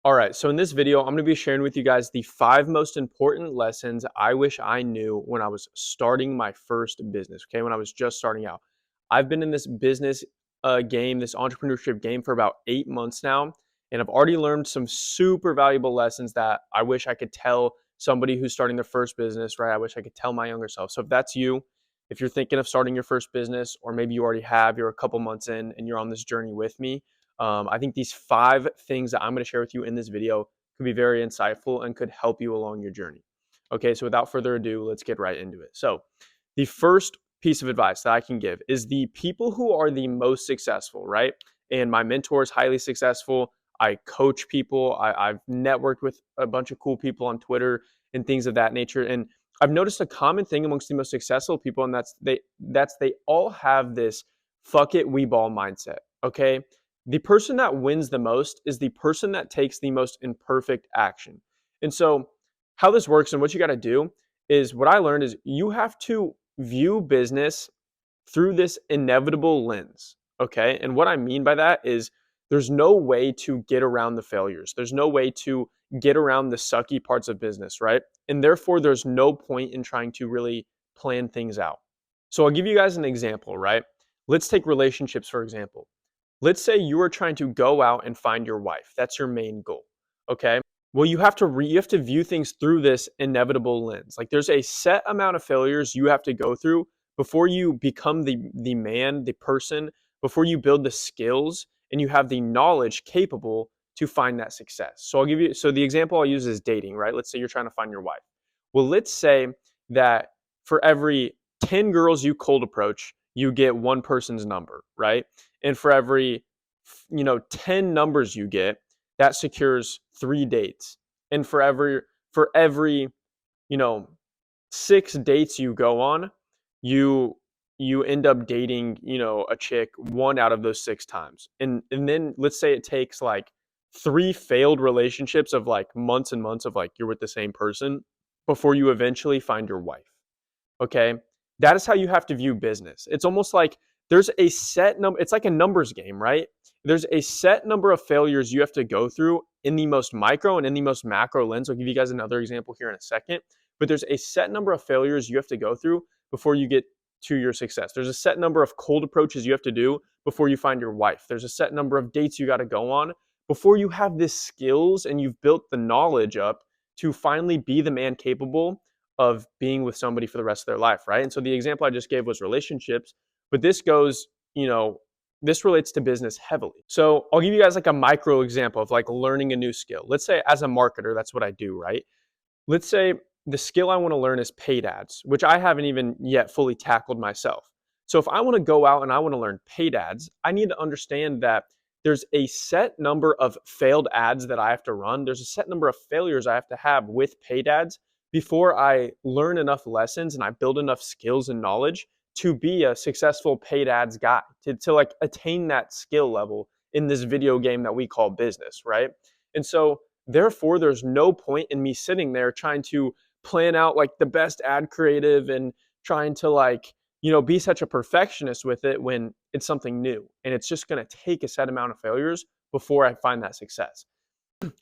All right, so in this video, I'm going to be sharing with you guys the 5 most important lessons I wish I knew when I was starting my first business, okay, when I was just starting out. I've been in this business game, this entrepreneurship game for about 8 months now, and I've already learned some super valuable lessons that I wish I could tell somebody who's starting their first business, right? I wish I could tell my younger self. So if that's you, if you're thinking of starting your first business, or maybe you already have, you're a couple months in and you're on this journey with me, I think these 5 things that I'm going to share with you in this video could be very insightful and could help you along your journey. Okay, so without further ado, let's get right into it. So, the first piece of advice that I can give is the people who are the most successful, right? And my mentor is highly successful. I coach people. I've networked with a bunch of cool people on Twitter and things of that nature. And I've noticed a common thing amongst the most successful people, and that's they all have this fuck it, we ball mindset. Okay, the person that wins the most is the person that takes the most imperfect action. And so, how this works and what you got to do is what I learned is you have to view business through this inevitable lens. Okay. And what I mean by that is there's no way to get around the failures, there's no way to get around the sucky parts of business, right? And therefore, there's no point in trying to really plan things out. So, I'll give you guys an example, right? Let's take relationships, for example. Let's say you are trying to go out and find your wife. That's your main goal. Okay. Well, you have to view things through this inevitable lens. Like there's a set amount of failures you have to go through before you become the man, the person, before you build the skills and you have the knowledge capable to find that success. So the example I'll use is dating, right? Let's say you're trying to find your wife. Well, let's say that for every 10 girls you cold approach, you get one person's number, right? And for every 10 numbers you get, that secures 3 dates. And for every you know 6 dates you go on, you you end up dating a chick 1 out of those 6 times. And then let's say it takes like 3 failed relationships of like months and months of like you're with the same person before you eventually find your wife. Okay. That is how you have to view business. It's almost like there's a set number, it's like a numbers game, right? There's a set number of failures you have to go through in the most micro and in the most macro lens. I'll give you guys another example here in a second. But there's a set number of failures you have to go through before you get to your success. There's a set number of cold approaches you have to do before you find your wife. There's a set number of dates you got to go on before you have the skills and you've built the knowledge up to finally be the man capable of being with somebody for the rest of their life, right? And so the example I just gave was relationships, but this goes, this relates to business heavily. So I'll give you guys like a micro example of like learning a new skill. Let's say as a marketer, that's what I do, right? Let's say the skill I want to learn is paid ads, which I haven't even yet fully tackled myself. So if I want to go out and I want to learn paid ads, I need to understand that there's a set number of failed ads that I have to run. There's a set number of failures I have to have with paid ads before I learn enough lessons and I build enough skills and knowledge to be a successful paid ads guy, to like attain that skill level in this video game that we call business, right? And so therefore, there's no point in me sitting there trying to plan out like the best ad creative and trying to like, be such a perfectionist with it when it's something new. And it's just going to take a set amount of failures before I find that success.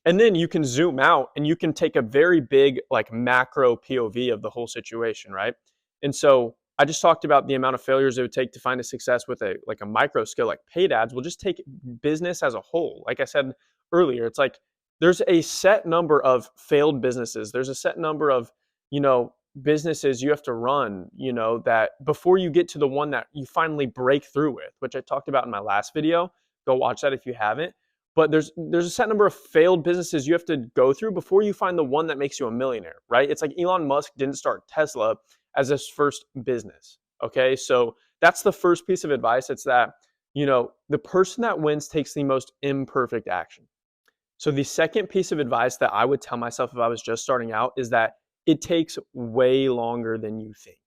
And then you can zoom out and you can take a very big like macro POV of the whole situation, right? And so I just talked about the amount of failures it would take to find a success with a micro skill like paid ads. We'll just take business as a whole. Like I said earlier, it's like there's a set number of failed businesses. There's a set number of, businesses you have to run, that before you get to the one that you finally break through with, which I talked about in my last video. Go watch that if you haven't. But there's a set number of failed businesses you have to go through before you find the one that makes you a millionaire, right? It's like Elon Musk didn't start Tesla as his first business. Okay, so that's the first piece of advice. It's that the person that wins takes the most imperfect action. So the second piece of advice that I would tell myself if I was just starting out is that it takes way longer than you think.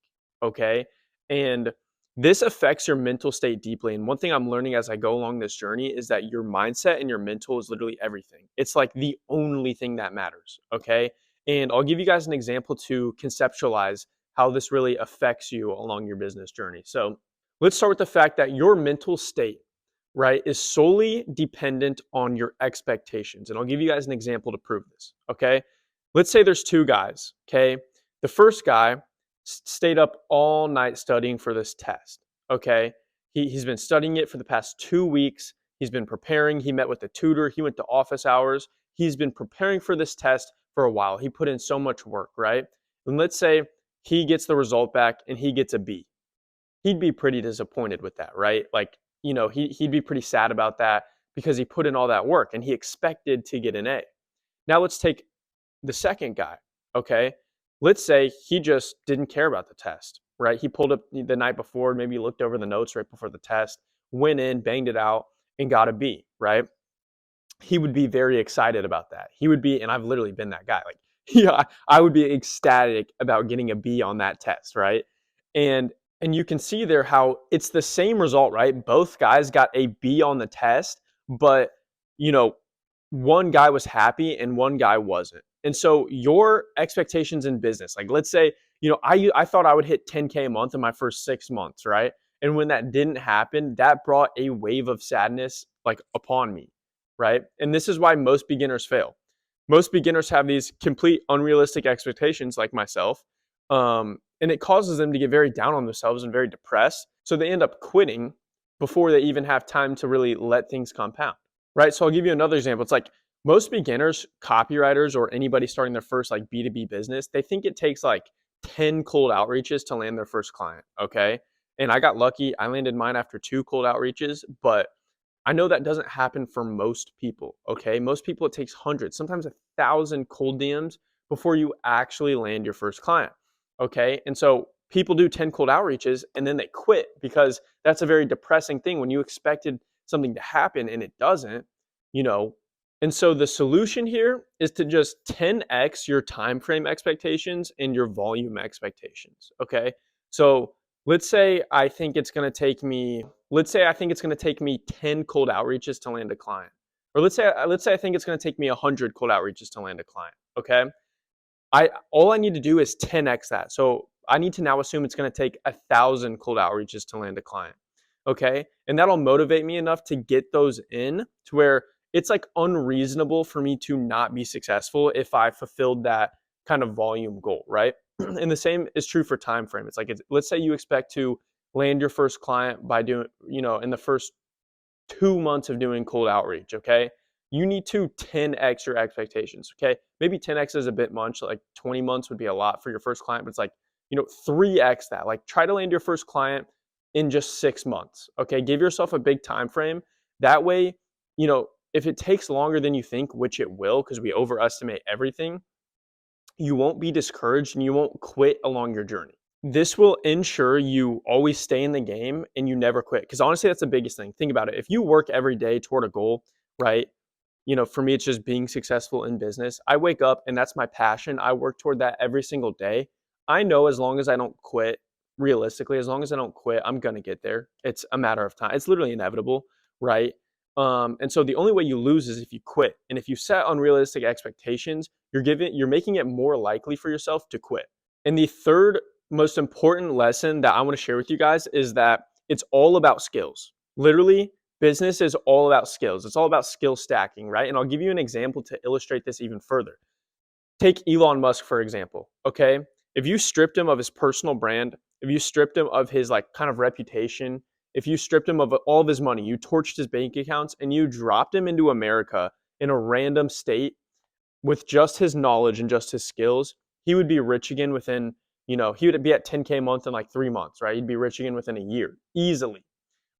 Okay, and this affects your mental state deeply. And one thing I'm learning as I go along this journey is that your mindset and your mental is literally everything. It's like the only thing that matters. Okay. And I'll give you guys an example to conceptualize how this really affects you along your business journey. So let's start with the fact that your mental state, right, is solely dependent on your expectations. And I'll give you guys an example to prove this, okay? Let's say there's two guys, okay? The first guy stayed up all night studying for this test, okay? He's been studying it for the past 2 weeks. He's been preparing. He met with the tutor. He went to office hours. He's been preparing for this test for a while. He put in so much work, right? And let's say he gets the result back and he gets a B. He'd be pretty disappointed with that, right? Like, he'd be pretty sad about that because he put in all that work and he expected to get an A. Now let's take the second guy, okay? Let's say he just didn't care about the test, right? He pulled up the night before, maybe looked over the notes right before the test, went in, banged it out, and got a B, right? He would be very excited about that. He would be, and I've literally been that guy. Like, yeah, I would be ecstatic about getting a B on that test, right? And and you can see there how it's the same result, right? Both guys got a B on the test, but you know, one guy was happy and one guy wasn't. And so your expectations in business, like let's say, I thought I would hit 10K a month in my first 6 months, right? And when that didn't happen, that brought a wave of sadness like upon me, right? And this is why most beginners fail. Most beginners have these complete unrealistic expectations, like myself, and it causes them to get very down on themselves and very depressed. So they end up quitting before they even have time to really let things compound, right? So I'll give you another example. It's like most beginners, copywriters, or anybody starting their first like B2B business, they think it takes like 10 cold outreaches to land their first client, okay? And I got lucky. I landed mine after 2 cold outreaches, but I know that doesn't happen for most people, okay? Most people, it takes hundreds, sometimes 1,000 cold DMs before you actually land your first client, okay? And so people do 10 cold outreaches and then they quit because that's a very depressing thing when you expected something to happen and it doesn't, you know? And so the solution here is to just 10x your time frame expectations and your volume expectations, okay? So let's say I think it's going to take me let's say I think it's going to take me 10 cold outreaches to land a client. Or let's say I think it's going to take me 100 cold outreaches to land a client, okay? All I need to do is 10x that. So I need to now assume it's going to take 1,000 cold outreaches to land a client, okay? And that'll motivate me enough to get those in to where it's like unreasonable for me to not be successful if I fulfilled that kind of volume goal, right? And the same is true for time frame. It's like, let's say you expect to land your first client by doing, in the first 2 months of doing cold outreach, okay? You need to 10x your expectations, okay? Maybe 10x is a bit much, like 20 months would be a lot for your first client, but it's like, 3x that. Like try to land your first client in just 6 months, okay? Give yourself a big time frame. That way, if it takes longer than you think, which it will, because we overestimate everything, you won't be discouraged and you won't quit along your journey. This will ensure you always stay in the game and you never quit. Because honestly, that's the biggest thing. Think about it. If you work every day toward a goal, right? For me, it's just being successful in business. I wake up and that's my passion. I work toward that every single day. I know as long as I don't quit, realistically, as long as I don't quit, I'm going to get there. It's a matter of time. It's literally inevitable, right? And so the only way you lose is if you quit. And if you set unrealistic expectations, you're making it more likely for yourself to quit. And the third most important lesson that I want to share with you guys is that it's all about skills. Literally, business is all about skills. It's all about skill stacking, right? And I'll give you an example to illustrate this even further. Take Elon Musk, for example, okay? If you stripped him of his personal brand, if you stripped him of his like kind of reputation, if you stripped him of all of his money, you torched his bank accounts and you dropped him into America in a random state with just his knowledge and just his skills, he would be rich again within, he would be at 10K a month in like 3 months, right? He'd be rich again within a year, easily,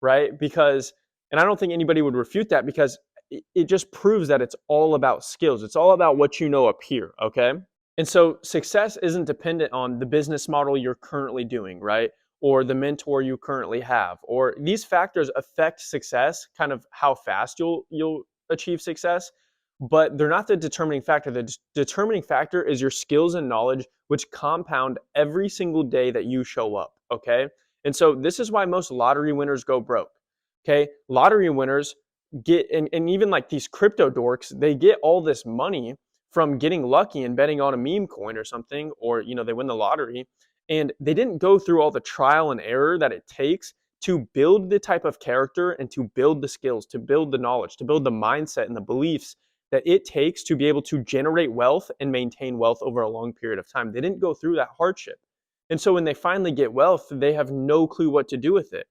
right? Because, and I don't think anybody would refute that because it just proves that it's all about skills. It's all about what you know up here, okay? And so success isn't dependent on the business model you're currently doing, right? Or the mentor you currently have, or these factors affect success, kind of how fast you'll achieve success, but they're not the determining factor. The determining factor is your skills and knowledge, which compound every single day that you show up, okay? And so this is why most lottery winners go broke, okay? Lottery winners get, and even like these crypto dorks, they get all this money from getting lucky and betting on a meme coin or something, or, they win the lottery, and they didn't go through all the trial and error that it takes to build the type of character and to build the skills, to build the knowledge, to build the mindset and the beliefs that it takes to be able to generate wealth and maintain wealth over a long period of time. They didn't go through that hardship. And so when they finally get wealth, they have no clue what to do with it,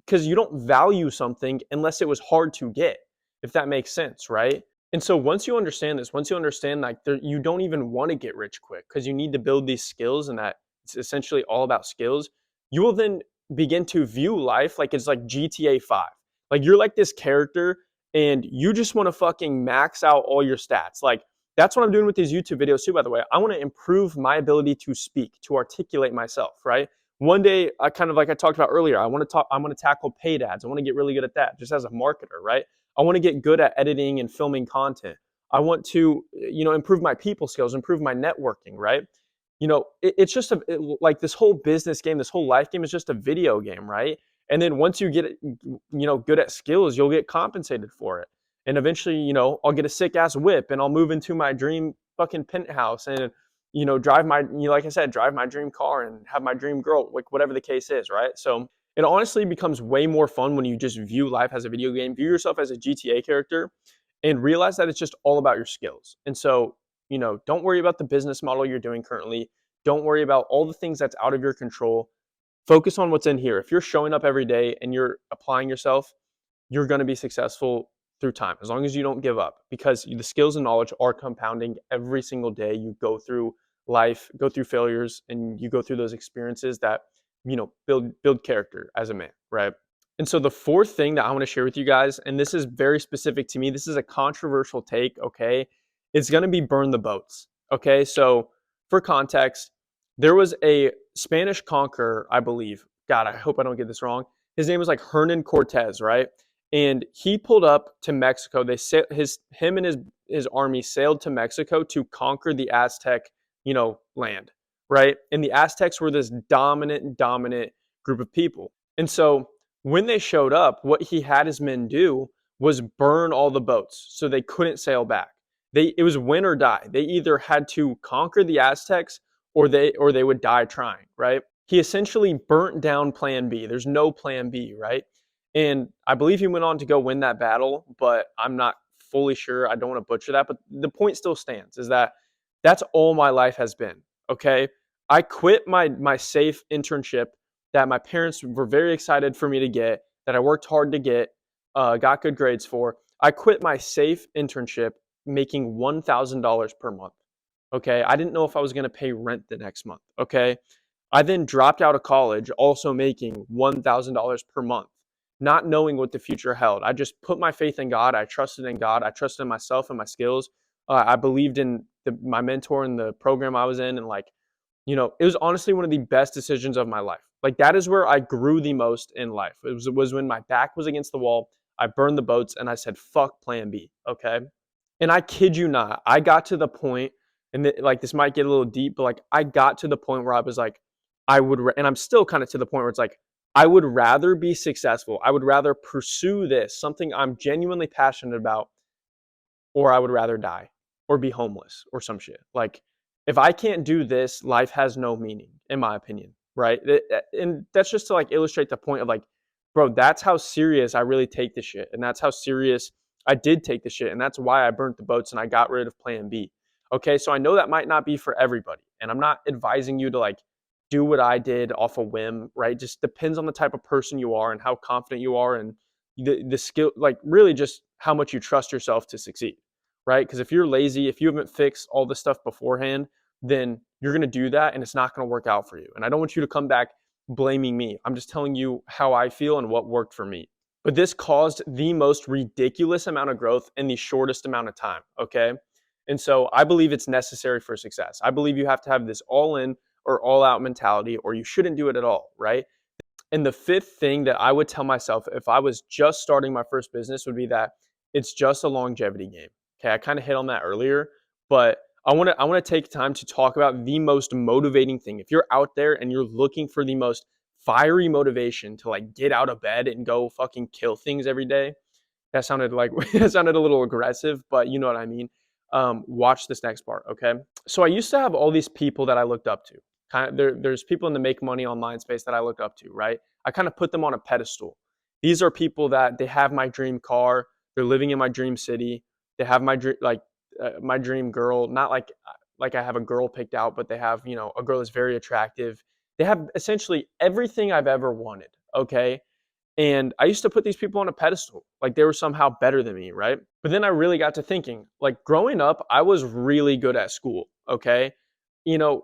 because you don't value something unless it was hard to get, if that makes sense, right? And so once you understand this, once you understand like you don't even want to get rich quick because you need to build these skills and that it's essentially all about skills, you will then begin to view life like it's like GTA 5. Like you're like this character and you just want to fucking max out all your stats. Like that's what I'm doing with these YouTube videos too, by the way. I want to improve my ability to speak, to articulate myself, right? One day, I kind of like I talked about earlier, I'm going to tackle paid ads. I want to get really good at that just as a marketer, right? I want to get good at editing and filming content. I want to, improve my people skills, improve my networking, right? It's just like this whole business game, this whole life game is just a video game, right? And then once you get it, good at skills, you'll get compensated for it. And eventually, I'll get a sick ass whip and I'll move into my dream fucking penthouse and, drive my, like I said, drive my dream car and have my dream girl, like whatever the case is, right? So it honestly becomes way more fun when you just view life as a video game, view yourself as a GTA character, and realize that it's just all about your skills. And so, don't worry about the business model you're doing currently. Don't worry about all the things that's out of your control. Focus on what's in here. If you're showing up every day and you're applying yourself, you're going to be successful through time, as long as you don't give up, because the skills and knowledge are compounding every single day. You go through life, go through failures, and you go through those experiences that, build character as a man, right? And so the fourth thing that I want to share with you guys, and this is very specific to me, this is a controversial take, okay? It's going to be burn the boats, okay? So for context, there was a Spanish conqueror, I believe. God, I hope I don't get this wrong. His name was like Hernan Cortez, right? And he pulled up to Mexico. Him and his army sailed to Mexico to conquer the Aztec, land, right? And the Aztecs were this dominant group of people. And so when they showed up, what he had his men do was burn all the boats so they couldn't sail back. It was win or die. They either had to conquer the Aztecs or they would die trying, right? He essentially burnt down plan B. There's no plan B, right? And I believe he went on to go win that battle, but I'm not fully sure. I don't want to butcher that, but the point still stands is that that's all my life has been, okay? I quit my safe internship that my parents were very excited for me to get, that I worked hard to get, got good grades for. I quit my safe internship making $1,000 per month, okay? I didn't know if I was going to pay rent the next month, okay? I then dropped out of college also making $1,000 per month, not knowing what the future held. I just put my faith in God. I trusted in God. I trusted in myself and my skills. I believed in my mentor and the program I was in. And it was honestly one of the best decisions of my life. Like that is where I grew the most in life. It was when my back was against the wall. I burned the boats and I said, fuck plan B. Okay. And I kid you not, I got to the point, and this might get a little deep, but like I got to the point where I was like, and I'm still kind of to the point where it's like, I would rather be successful. I would rather pursue this, something I'm genuinely passionate about, or I would rather die or be homeless or some shit. Like, if I can't do this, life has no meaning, in my opinion, right? And that's just to like illustrate the point of like, bro, that's how serious I really take this shit. And that's how serious I did take the shit. And that's why I burnt the boats and I got rid of plan B. Okay, so I know that might not be for everybody. And I'm not advising you to like do what I did off a whim, right? Just depends on the type of person you are and how confident you are and the skill, like really just how much you trust yourself to succeed, right? Because if you're lazy, if you haven't fixed all this stuff beforehand, then you're going to do that and it's not going to work out for you. And I don't want you to come back blaming me. I'm just telling you how I feel and what worked for me. But this caused the most ridiculous amount of growth in the shortest amount of time, okay? And so I believe it's necessary for success. I believe you have to have this all in or all out mentality or you shouldn't do it at all, right? And the fifth thing that I would tell myself if I was just starting my first business would be that it's just a longevity game. Okay, I kind of hit on that earlier, but I want to take time to talk about the most motivating thing. If you're out there and you're looking for the most fiery motivation to like get out of bed and go fucking kill things every day, that sounded like that sounded a little aggressive, but you know what I mean. Watch this next part, okay? So I used to have all these people that I looked up to. There's people in the make money online space that I look up to, right? I kind of put them on a pedestal. These are people that they have my dream car, they're living in my dream city, they have my dream my dream girl, not like I have a girl picked out, but they have, a girl that's very attractive. They have essentially everything I've ever wanted, okay? And I used to put these people on a pedestal, like they were somehow better than me, right? But then I really got to thinking, like growing up, I was really good at school, okay?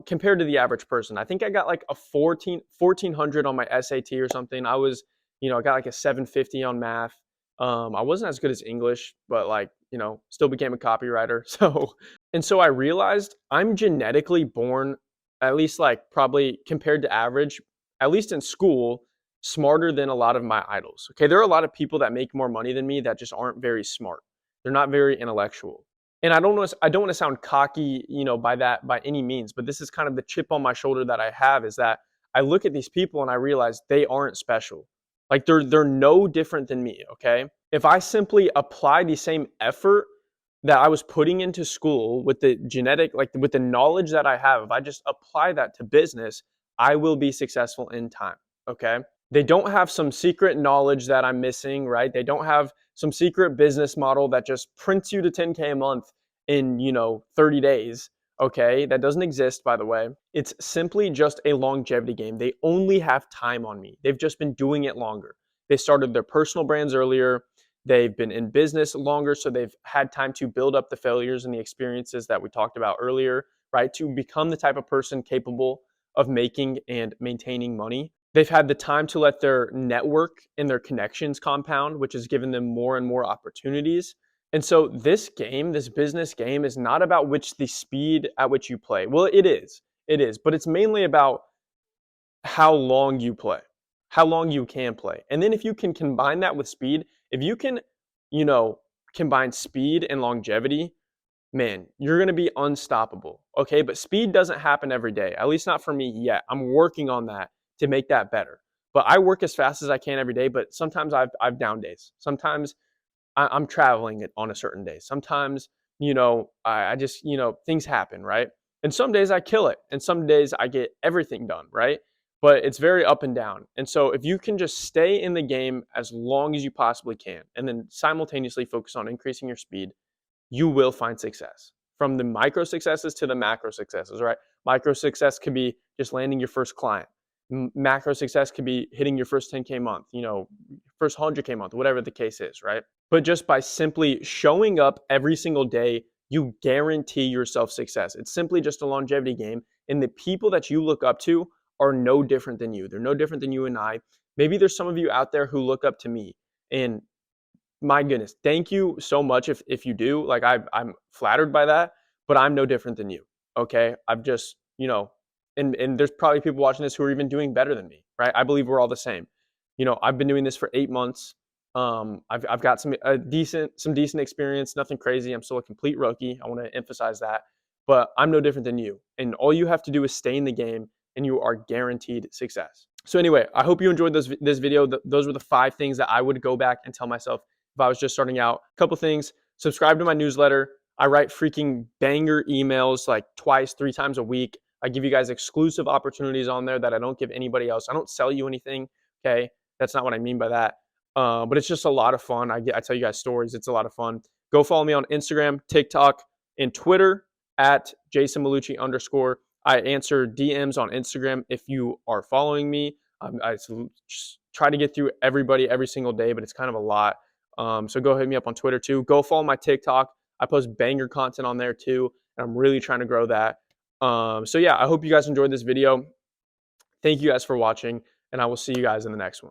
Compared to the average person. I think I got like a 1400 on my SAT or something. I got like a 750 on math. I wasn't as good as English, but like, still became a copywriter. So I realized I'm genetically born, at least like probably compared to average, at least in school, smarter than a lot of my idols. Okay, there are a lot of people that make more money than me that just aren't very smart. They're not very intellectual. And I don't want to sound cocky, by any means, but this is kind of the chip on my shoulder that I have, is that I look at these people and I realize they aren't special. Like they're no different than me, okay? If I simply apply the same effort that I was putting into school with the with the knowledge that I have, if I just apply that to business, I will be successful in time, okay? They don't have some secret knowledge that I'm missing, right? They don't have some secret business model that just prints you to 10K a month in, 30 days. Okay, that doesn't exist, by the way. It's simply just a longevity game. They only have time on me. They've just been doing it longer. They started their personal brands earlier. They've been in business longer, so they've had time to build up the failures and the experiences that we talked about earlier, right? To become the type of person capable of making and maintaining money. They've had the time to let their network and their connections compound, which has given them more and more opportunities. And so this game, this business game, is not about the speed at which you play. Well, it is. It is. But it's mainly about how long you play, how long you can play. And then if you can combine that with speed, if you can, you know, combine speed and longevity, man, you're going to be unstoppable. Okay. But speed doesn't happen every day, at least not for me yet. I'm working on that to make that better. But I work as fast as I can every day. But sometimes I've down days. Sometimes I'm traveling on a certain day. Sometimes, I just, things happen, right? And some days I kill it. And some days I get everything done, right? But it's very up and down. And so if you can just stay in the game as long as you possibly can, and then simultaneously focus on increasing your speed, you will find success. From the micro successes to the macro successes, right? Micro success could be just landing your first client. Macro success could be hitting your first 10K month, first 100K month, whatever the case is, right? But just by simply showing up every single day, you guarantee yourself success. It's simply just a longevity game. And the people that you look up to are no different than you. They're no different than you and I. Maybe there's some of you out there who look up to me. And my goodness, thank you so much if you do. Like I'm flattered by that, but I'm no different than you. Okay. I've just, and there's probably people watching this who are even doing better than me, right? I believe we're all the same. I've been doing this for 8 months. I've got some decent experience, nothing crazy. I'm still a complete rookie. I want to emphasize that, but I'm no different than you. And all you have to do is stay in the game, and you are guaranteed success. So anyway, I hope you enjoyed this video. Those were the 5 things that I would go back and tell myself if I was just starting out. A couple things: subscribe to my newsletter. I write freaking banger emails like 2-3 times a week. I give you guys exclusive opportunities on there that I don't give anybody else. I don't sell you anything. Okay, that's not what I mean by that. But it's just a lot of fun. I tell you guys stories. It's a lot of fun. Go follow me on Instagram, TikTok, and Twitter at @JasonMalucci_. I answer DMs on Instagram if you are following me. I just try to get through everybody every single day, but it's kind of a lot. So go hit me up on Twitter too. Go follow my TikTok. I post banger content on there too, and I'm really trying to grow that. So yeah, I hope you guys enjoyed this video. Thank you guys for watching, and I will see you guys in the next one.